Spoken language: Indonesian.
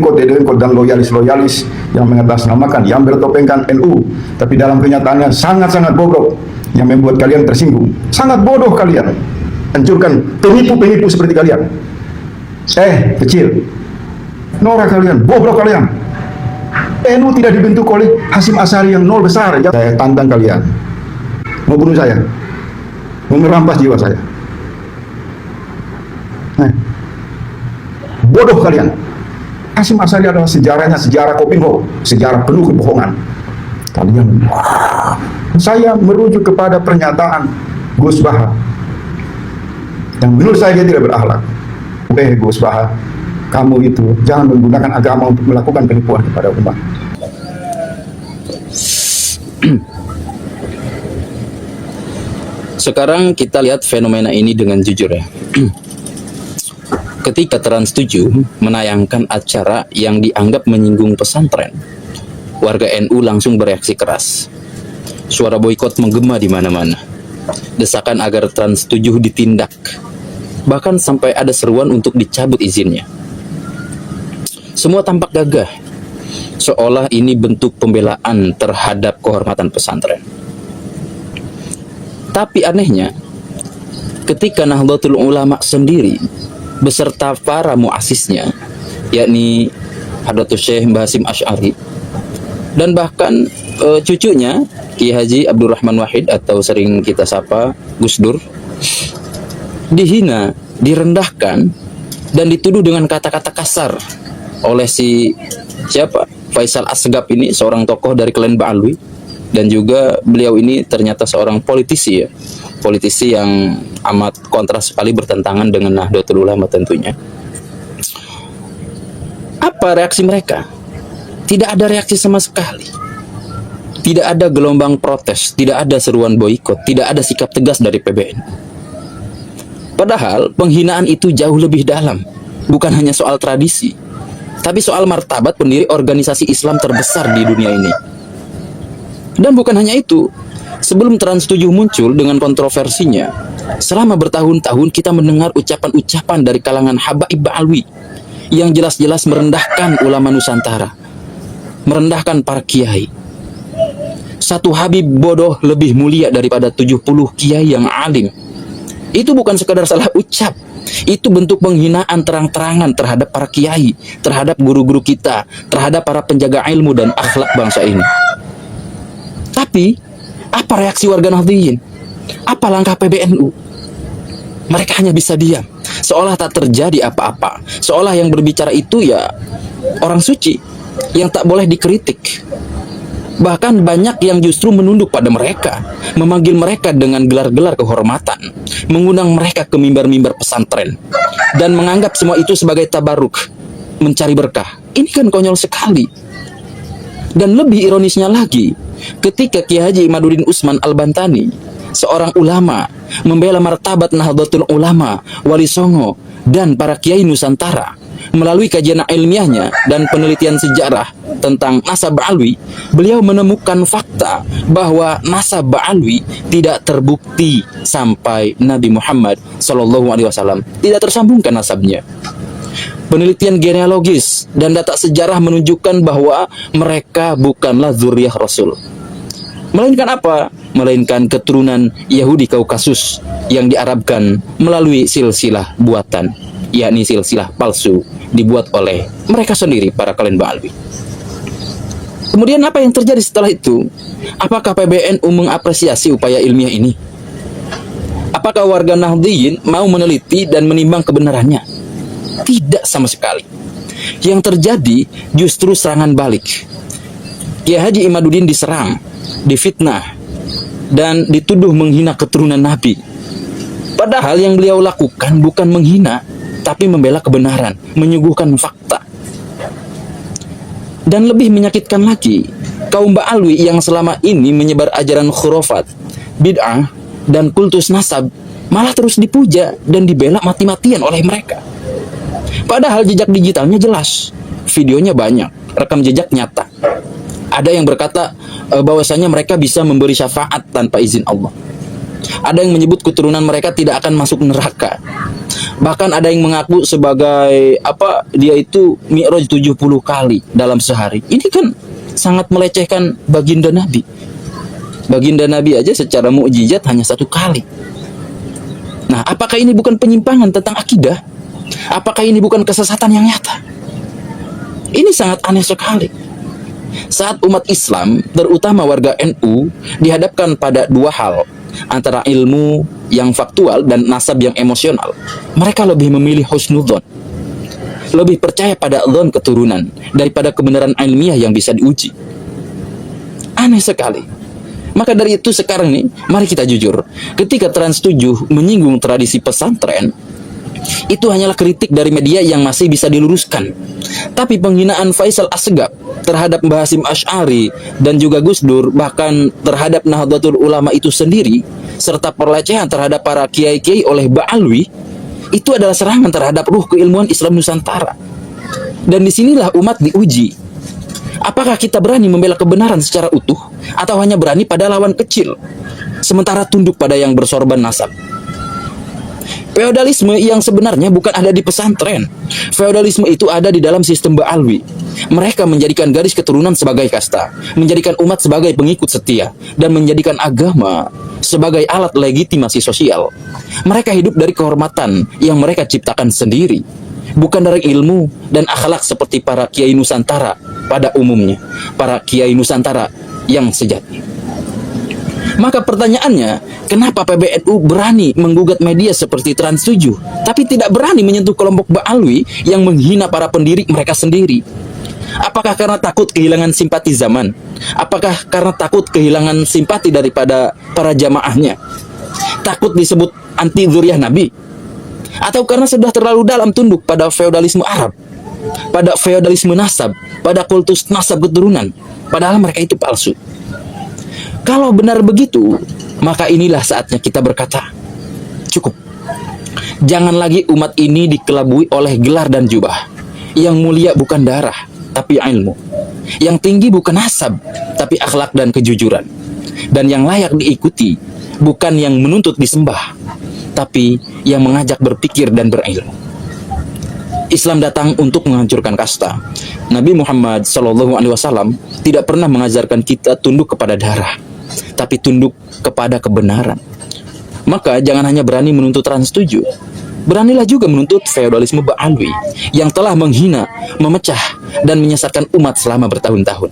dengkot dan loyalis-loyalis yang mengatasnamakan, yang bertopengkan NU, tapi dalam kenyataannya sangat-sangat bobrok, yang membuat kalian tersinggung. Sangat bodoh kalian, hancurkan penipu-penipu seperti kalian. Kecil, norak kalian, bobrok kalian. NU tidak dibentuk oleh Hasyim Asy'ari yang nol besar. Saya tantang kalian, mau bunuh saya, mau merampas jiwa saya. Bodoh kalian. Hasyim Asy'ari adalah sejarahnya sejarah Kopingho, sejarah penuh kebohongan. Kalian, saya merujuk kepada pernyataan Gus Baha yang menurut saya dia tidak berakhlak. Gus Baha, kamu itu jangan menggunakan agama untuk melakukan penipuan kepada umat. Sekarang kita lihat fenomena ini dengan jujur ya. Ketika Trans7 menayangkan acara yang dianggap menyinggung pesantren, warga NU langsung bereaksi keras. Suara boikot menggema di mana-mana. Desakan agar Trans7 ditindak. Bahkan sampai ada seruan untuk dicabut izinnya. Semua tampak gagah, seolah ini bentuk pembelaan terhadap kehormatan pesantren. Tapi anehnya, ketika Nahdlatul Ulama sendiri beserta para muasisnya, yakni Hadratus Syekh Mbah Hasyim Asy'ari dan bahkan cucunya Kiai Haji Abdurrahman Wahid atau sering kita sapa Gus Dur, dihina, direndahkan dan dituduh dengan kata-kata kasar oleh si Faisal Asgab ini, seorang tokoh dari klan Ba'alwi, dan juga beliau ini ternyata seorang politisi ya, politisi yang amat kontras sekali, bertentangan dengan Nahdlatul Ulama tentunya. Apa reaksi mereka? Tidak ada reaksi sama sekali. Tidak ada gelombang protes, tidak ada seruan boikot, tidak ada sikap tegas dari PBNU. Padahal penghinaan itu jauh lebih dalam, bukan hanya soal tradisi, tapi soal martabat pendiri organisasi Islam terbesar di dunia ini. Dan bukan hanya itu, sebelum Trans7 muncul dengan kontroversinya, selama bertahun-tahun kita mendengar ucapan-ucapan dari kalangan habaib Ba'alwi yang jelas-jelas merendahkan ulama Nusantara, merendahkan para kiai. Satu habib bodoh lebih mulia daripada 70 kiai yang alim. Itu bukan sekadar salah ucap, itu bentuk penghinaan terang-terangan terhadap para kiai, terhadap guru-guru kita, terhadap para penjaga ilmu dan akhlak bangsa ini. Tapi apa reaksi warga Nahdliyin? Apa langkah PBNU? Mereka hanya bisa diam, seolah tak terjadi apa-apa, seolah yang berbicara itu ya orang suci yang tak boleh dikritik. Bahkan banyak yang justru menunduk pada mereka, memanggil mereka dengan gelar-gelar kehormatan, mengundang mereka ke mimbar-mimbar pesantren, dan menganggap semua itu sebagai tabaruk, mencari berkah. Ini kan konyol sekali. Dan lebih ironisnya lagi, ketika Kiai Haji Imaduddin Utsman Al-Bantani, seorang ulama, membela martabat Nahdlatul Ulama, Wali Songo, dan para kiai Nusantara, melalui kajian ilmiahnya dan penelitian sejarah tentang nasab Ba'alwi, beliau menemukan fakta bahwa nasab Ba'alwi tidak terbukti sampai Nabi Muhammad SAW, tidak tersambungkan nasabnya. Penelitian genealogis dan data sejarah menunjukkan bahwa mereka bukanlah zuriyah Rasul. Melainkan apa? Melainkan keturunan Yahudi Kaukasus yang diarabkan melalui silsilah buatan, yakni silsilah palsu dibuat oleh mereka sendiri, para klan Ba'alwi. Kemudian apa yang terjadi setelah itu? Apakah PBNU mengapresiasi upaya ilmiah ini? Apakah warga Nahdliyin mau meneliti dan menimbang kebenarannya? Tidak sama sekali. Yang terjadi justru serangan balik. Kiai Haji Imaduddin diserang, difitnah, dan dituduh menghina keturunan Nabi. Padahal yang beliau lakukan bukan menghina, tapi membela kebenaran, menyuguhkan fakta. Dan lebih menyakitkan lagi, kaum Ba'alwi yang selama ini menyebar ajaran khurafat, bid'ah, dan kultus nasab malah terus dipuja dan dibela mati-matian oleh mereka. Padahal jejak digitalnya jelas, videonya banyak, rekam jejak nyata. Ada yang berkata bahwasanya mereka bisa memberi syafaat tanpa izin Allah. Ada yang menyebut keturunan mereka tidak akan masuk neraka. Bahkan ada yang mengaku sebagai apa, dia itu mi'raj 70 kali dalam sehari. Ini kan sangat melecehkan baginda Nabi. Baginda Nabi aja secara mukjizat hanya 1 kali. Nah, apakah ini bukan penyimpangan tentang akidah? Apakah ini bukan kesesatan yang nyata? Ini sangat aneh sekali. Saat umat Islam, terutama warga NU, dihadapkan pada 2 hal, antara ilmu yang faktual dan nasab yang emosional, mereka lebih memilih husnudzon, lebih percaya pada dzon keturunan daripada kebenaran ilmiah yang bisa diuji. Aneh sekali. Maka dari itu sekarang nih, mari kita jujur, ketika Trans 7 menyinggung tradisi pesantren, itu hanyalah kritik dari media yang masih bisa diluruskan. Tapi penghinaan Faisal Assegaf terhadap Mbah Hasyim Asy'ari dan juga Gus Dur, bahkan terhadap Nahdlatul Ulama itu sendiri, serta pelecehan terhadap para kiai-kiai oleh Ba'alwi, itu adalah serangan terhadap ruh keilmuan Islam Nusantara. Dan disinilah umat diuji. Apakah kita berani membela kebenaran secara utuh, atau hanya berani pada lawan kecil, sementara tunduk pada yang bersorban nasab? Feodalisme yang sebenarnya bukan ada di pesantren. Feodalisme itu ada di dalam sistem Ba'alwi. Mereka menjadikan garis keturunan sebagai kasta, menjadikan umat sebagai pengikut setia, dan menjadikan agama sebagai alat legitimasi sosial. Mereka hidup dari kehormatan yang mereka ciptakan sendiri, bukan dari ilmu dan akhlak seperti para kiai Nusantara pada umumnya, para kiai Nusantara yang sejati. Maka pertanyaannya, kenapa PBNU berani menggugat media seperti Trans 7, tapi tidak berani menyentuh kelompok Ba'alwi yang menghina para pendiri mereka sendiri? Apakah karena takut kehilangan simpati zaman? Apakah karena takut kehilangan simpati daripada para jamaahnya? Takut disebut anti dzurriyyah Nabi? Atau karena sudah terlalu dalam tunduk pada feodalisme Arab, pada feodalisme nasab, pada kultus nasab keturunan, padahal mereka itu palsu? Kalau benar begitu, maka inilah saatnya kita berkata, cukup. Jangan lagi umat ini dikelabui oleh gelar dan jubah. Yang mulia bukan darah, tapi ilmu. Yang tinggi bukan nasab, tapi akhlak dan kejujuran. Dan yang layak diikuti, bukan yang menuntut disembah, tapi yang mengajak berpikir dan berilmu. Islam datang untuk menghancurkan kasta. Nabi Muhammad SAW tidak pernah mengajarkan kita tunduk kepada darah, tapi tunduk kepada kebenaran. Maka jangan hanya berani menuntut Trans 7, beranilah juga menuntut feodalisme Ba'alwi yang telah menghina, memecah, dan menyesatkan umat selama bertahun-tahun.